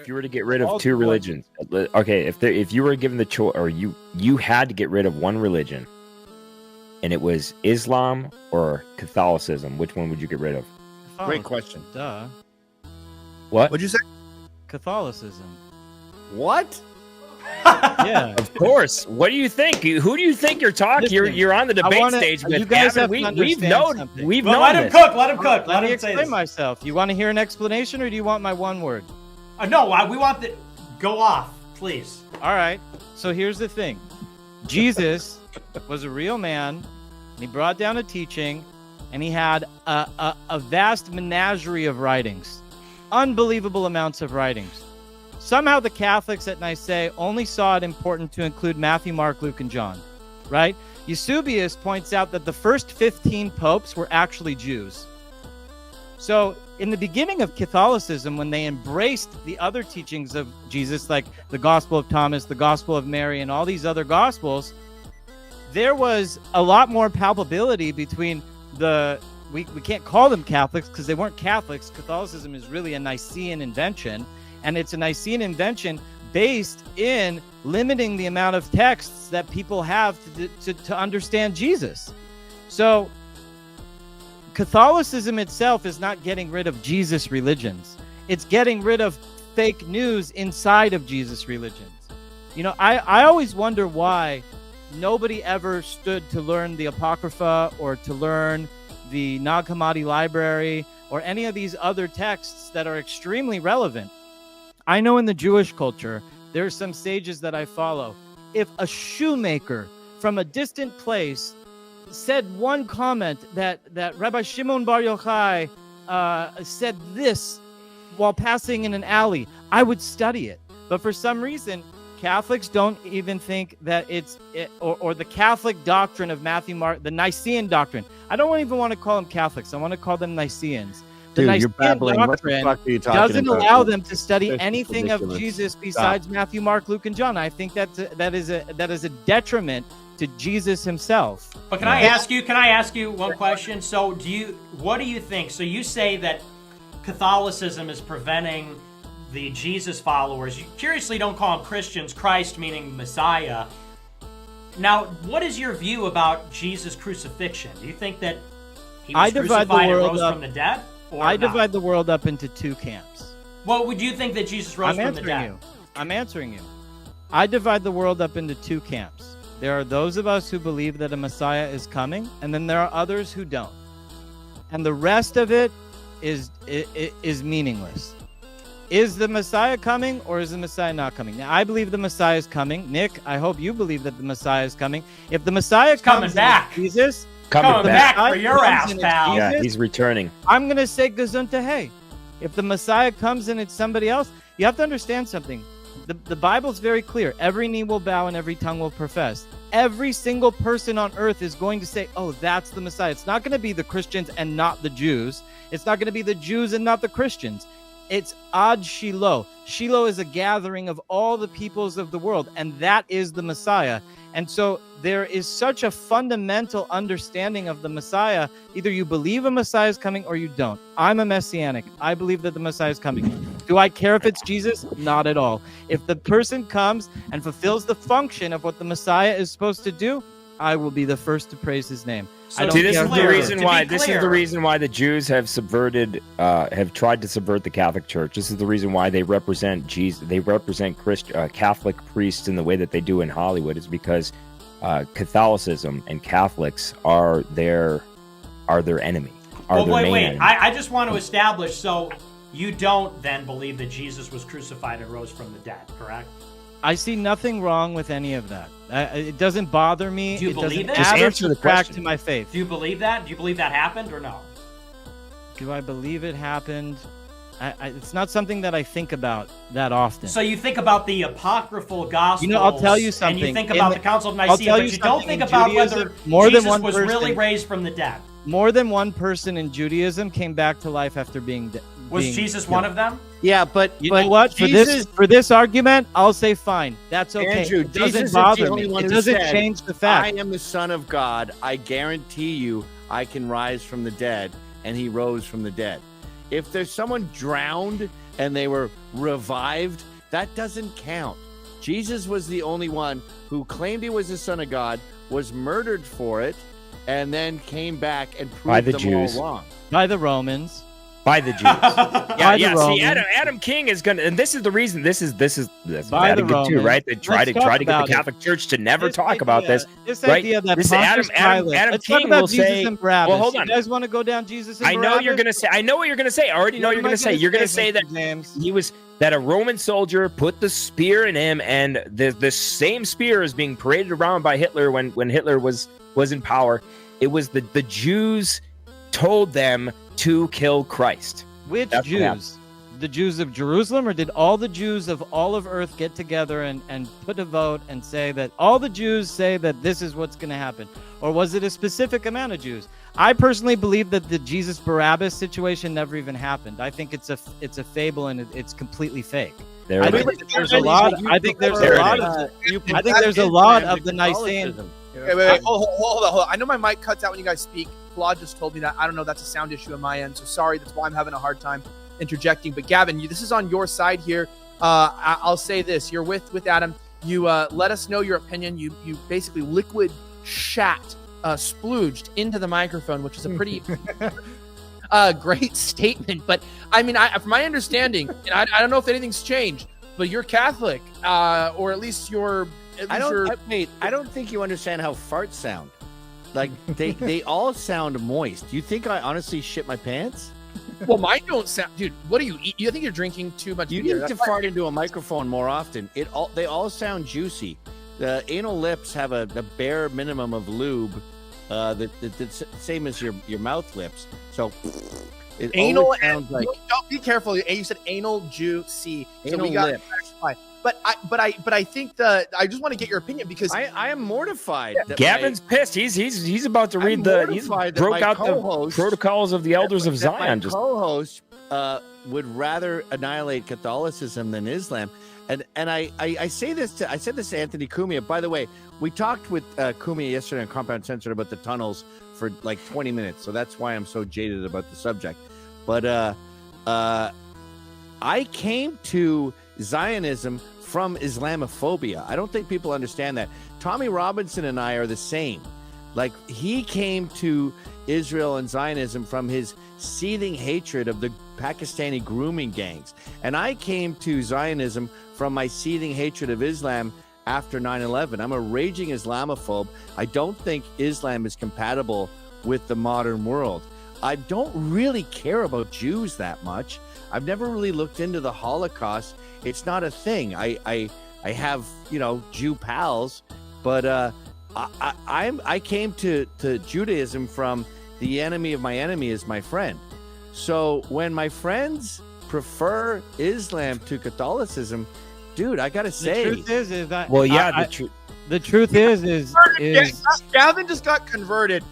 if you were to get rid of two religions, okay, if you were given the choice, or you had to get rid of one religion, and it was Islam or Catholicism, which one would you get rid of? Great question. Duh. What? What'd you say? Catholicism. What? Yeah. Of course. What do you think? Who do you think you're talking? You're on the debate stage with. You guys have we've known. We've known. Let him cook. Let him cook. Let me explain myself. You want to hear an explanation, or do you want my one word? No, we want the. Go off, please. All right. So here's the thing. Jesus was a real man. And he brought down a teaching, and he had a vast menagerie of writings, unbelievable amounts of writings. Somehow the Catholics at Nicaea only saw it important to include Matthew, Mark, Luke, and John, right? Eusebius points out that the first 15 popes were actually Jews. So in the beginning of Catholicism, when they embraced the other teachings of Jesus, like the Gospel of Thomas, the Gospel of Mary, and all these other Gospels, there was a lot more palpability between we can't call them Catholics because they weren't Catholics. Catholicism is really a Nicene invention. And it's a Nicene invention based in limiting the amount of texts that people have to understand Jesus. So Catholicism itself is not getting rid of Jesus religions. It's getting rid of fake news inside of Jesus religions. You know, I always wonder why nobody ever stood to learn the Apocrypha or to learn the Nag Hammadi library or any of these other texts that are extremely relevant. I know in the Jewish culture, there are some sages that I follow. If a shoemaker from a distant place said one comment that Rabbi Shimon Bar Yochai said this while passing in an alley, I would study it. But for some reason, Catholics don't even think that or the Catholic doctrine of Matthew, Mark, the Nicene doctrine. I don't even want to call them Catholics. I want to call them Niceans. The Nicene doctrine doesn't allow them to study anything of Jesus besides Matthew, Mark, Luke, and John. I think that is a detriment to Jesus himself. But can I ask you one question? So what do you think? So you say that Catholicism is preventing the Jesus followers. You curiously don't call them Christians, Christ meaning Messiah. Now, what is your view about Jesus' crucifixion? Do you think that he was crucified and rose from the dead? I divide the world up into two camps. Well, would you think that Jesus rose from the dead? I'm answering you. I divide the world up into two camps. There are those of us who believe that a Messiah is coming, and then there are others who don't. And the rest of it is meaningless. Is the Messiah coming, or is the Messiah not coming? Now, I believe the Messiah is coming. Nick, I hope you believe that the Messiah is coming. If the Messiah comes back, Jesus... Coming back for your ass, pal. Yeah, he's returning. I'm going to say Gesundheit. Hey, if the Messiah comes and it's somebody else, you have to understand something. The Bible's very clear. Every knee will bow and every tongue will profess. Every single person on earth is going to say, oh, that's the Messiah. It's not going to be the Christians and not the Jews. It's not going to be the Jews and not the Christians. It's Ad Shiloh. Shiloh is a gathering of all the peoples of the world, and that is the Messiah. And so there is such a fundamental understanding of the Messiah. Either you believe a Messiah is coming or you don't. I'm a Messianic. I believe that the Messiah is coming. Do I care if it's Jesus? Not at all. If the person comes and fulfills the function of what the Messiah is supposed to do, I will be the first to praise his name. So this is the reason why the Jews have have tried to subvert the Catholic Church. This is the reason why they represent Jesus. They represent Catholic priests in the way that they do in Hollywood. Is because Catholicism and Catholics are their enemy. Wait. I just want to establish. So you don't then believe that Jesus was crucified and rose from the dead, correct? I see nothing wrong with any of that. It doesn't bother me. Do you believe it? Just answer the question. To my faith. Do you believe that? Do you believe that happened or no? Do I believe it happened? It's not something that I think about that often. So you think about the apocryphal Gospels. You know, I'll tell you something. And you think about the Council of Nicaea, but you don't think about whether Jesus was really raised from the dead. More than one person in Judaism came back to life after being dead. Was Jesus one of them? Yeah, but you know what? For this argument, I'll say fine. That's okay. Andrew, it doesn't Jesus bother is the only me. one It who doesn't said, change the fact. I am the Son of God. I guarantee you I can rise from the dead. And he rose from the dead. If there's someone drowned and they were revived, that doesn't count. Jesus was the only one who claimed he was the Son of God, was murdered for it, and then came back and By proved the them Jews. all wrong. By the Romans. By the Jews. By the See, Romans. Adam King is gonna, and this is the reason. This is By the Vatican II, Romans. right? They try Let's to talk get the about it. Catholic Church to never This talk about idea- this. This right? idea that This is Pontius Pilate. Adam Let's King talk about will Jesus say. and Barabbas. Well, hold on. You guys want to go down Jesus and I Barabbas? know you're gonna say. I know what you're gonna say. I already know What you're am I gonna say. You're gonna say that Mr. James? he was that a Roman soldier put the spear in him, and the same spear is being paraded around by Hitler when Hitler was in power. It was the Jews told them to kill Christ. Which That's what happened. Jews? The Jews of Jerusalem, or did all the Jews of all of earth get together and put a vote and say that all the Jews say that this is what's going to happen? Or was it a specific amount of Jews? I personally believe that the Jesus Barabbas situation never even happened. I think it's a fable and it's completely fake. There I it think is. there's a lot. I think there's There a it lot is. of. I think there's a lot of the Nicene. Wait. Hold on. I know my mic cuts out when you guys speak. Claude just told me that. I don't know. That's a sound issue on my end. So sorry. That's why I'm having a hard time interjecting. But Gavin, this is on your side here. I'll say this. You're with Adam. You let us know your opinion. You basically liquid shat splooged into the microphone, which is a pretty great statement. But I mean, from my understanding, and I don't know if anything's changed, but you're Catholic, or at least you're. I don't think you understand how farts sound. Like they all sound moist. You think I honestly shit my pants? Well, mine don't sound, dude. What do you eat? You think you're drinking too much You beer? need to That's why- fart into a microphone more often. They all sound juicy. The anal lips have a bare minimum of lube, that's same as your mouth lips. So it Anal always and sounds like don't be careful. You said anal juicy. So anal we got lips. But I think I just want to get your opinion because I am mortified. that Gavin's pissed. He's about to I'm read he's mortified that broke my out the co-host- protocols of the elders of that my Zion. Just co-host would rather annihilate Catholicism than Islam, and I say this I said this to Anthony Cumia. By the way, we talked with Cumia yesterday on Compound Censored about the tunnels for like 20 minutes, so that's why I'm so jaded about the subject. But I came to Zionism from Islamophobia. I don't think people understand that. Tommy Robinson and I are the same. Like, he came to Israel and Zionism from his seething hatred of the Pakistani grooming gangs. And I came to Zionism from my seething hatred of Islam after 9/11. I'm a raging Islamophobe. I don't think Islam is compatible with the modern world. I don't really care about Jews that much. I've never really looked into the Holocaust. It's not a thing. I have, Jew pals, but I came to Judaism from the enemy of my enemy is my friend. So when my friends prefer Islam to Catholicism, dude, I gotta say, The truth is that. well, yeah. The truth is Gavin just got converted.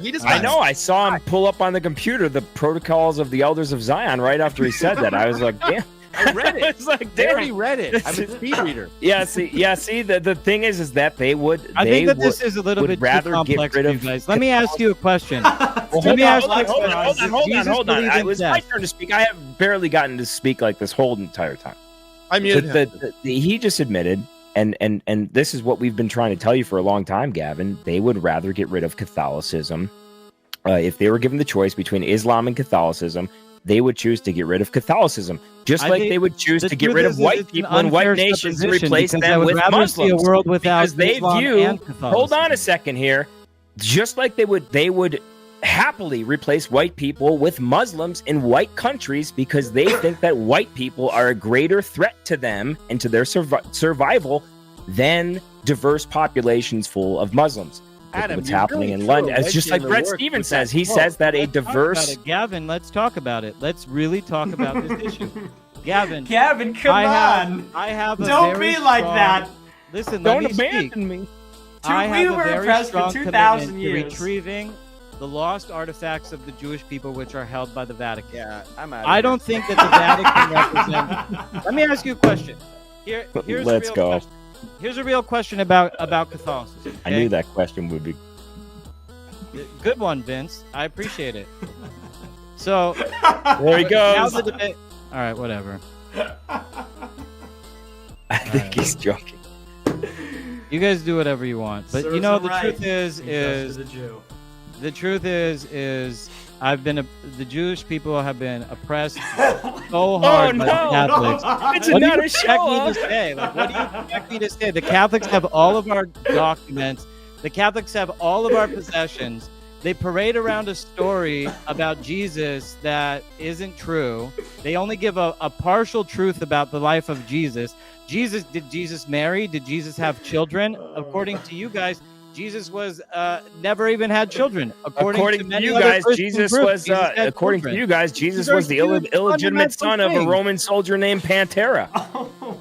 He just I know. I saw him pull up on the computer the protocols of the elders of Zion right after he said that. I was like, damn. I read it. I was like, I damn. already read it. I'm a speed reader. Yeah. See. The thing is that they would. I think that this is a little would bit too rather get complex rid for you of guys. Let me ask you a question. Well, Let me ask you a hold question. on. Does Jesus believe It in was my death? turn to speak. I have barely gotten to speak like this whole entire time. I mean, He just admitted, and this is what we've been trying to tell you for a long time, Gavin. They would rather get rid of Catholicism. If they were given the choice between Islam and Catholicism, they would choose to get rid of Catholicism, just I like think they would choose the to get truth rid is of that white it's an people and white unfair nations and supposition, replace because I them would with rather see a Muslims. world without Because they Islam view. and Catholicism. Hold on a second here. Just like they would happily replace white people with Muslims in white countries because they think that white people are a greater threat to them and to their survival than diverse populations full of Muslims. Look at Adam, what's you happening really in threw London. a It's just wedge like in the Brett works Stevens with that says. He quote. says that a Let's talk about diverse. it. Gavin, let's talk about it. Let's really talk about this issue. Gavin, Gavin, come on. I have a Don't very be like strong- that. Listen, let Don't me speak. abandon me. I We have a were very oppressed for strong 2,000 commitment years. to retrieving the lost artifacts of the Jewish people, which are held by the Vatican. Yeah, I'm out. I don't think that the Vatican represents. Let me ask you a question. Here's Let's a real go. Question. Here's a real question about Catholicism. I okay? knew that question would be. Good one, Vince. I appreciate it. So There he now goes. All right, whatever. I think he's joking. You guys do whatever you want, but Serves you know him the right. truth is He trusted the Jew. the truth is the Jewish people have been oppressed so hard by the Catholics. It's What do not you a expect show. me to Huh? say? Like, what do you expect me to say? The Catholics have all of our documents. The Catholics have all of our possessions. They parade around a story about Jesus that isn't true. They only give a partial truth about the life of Jesus. Did Jesus marry? Did Jesus have children? According to you guys, Jesus was never even had children. According to many you other guys, Christian Jesus groups, was. Jesus had According children. to you guys, Jesus These are was the huge illegitimate fundamental son of a things. Roman soldier named Pantera. Oh